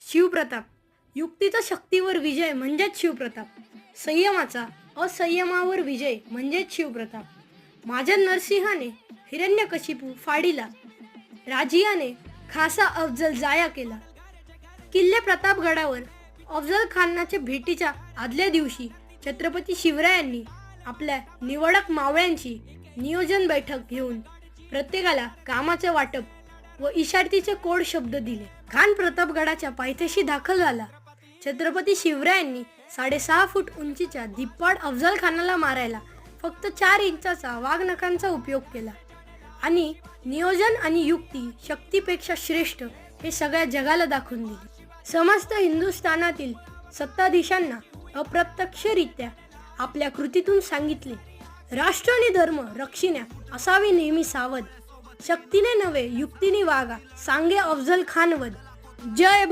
शिवप्रताप. युक्तीचा शक्तीवर विजय म्हणजेच शिवप्रताप. संयमाचा असंयमावर विजय म्हणजेच शिवप्रताप. माझ्या नरसिंहाने हिरण्यकशिपू फाडिला, राजियाने खासा अफजल जाया केला. किल्ले प्रतापगडावर अफजल खानाच्या भेटीच्या आदल्या दिवशी छत्रपती शिवरायांनी आपल्या निवडक मावळ्यांची नियोजन बैठक घेऊन प्रत्येकाला कामाचे वाटप व इशारतीचे कोड शब्द दिले. खान प्रतापगडाच्या पायथ्याशी दाखल झाला. छत्रपती शिवरायांनी 6.5 फूट उंचीच्या धिप्पाड अफजल खानाला मारायला फक्त 4 इंचाचा वाघनखांचा उपयोग केला आणि नियोजन आणि युक्ती शक्तीपेक्षा श्रेष्ठ हे सगळ्या जगाला दाखवून दिले. समस्त हिंदुस्थानातील सत्ताधीशांना अप्रत्यक्षरित्या आपल्या कृतीतून सांगितले, राष्ट्र आणि धर्म रक्षिण्या असावी नेहमी सावध. शक्तीने नव्हे युक्तीने वागा, सांगे अफजल खान वध. जय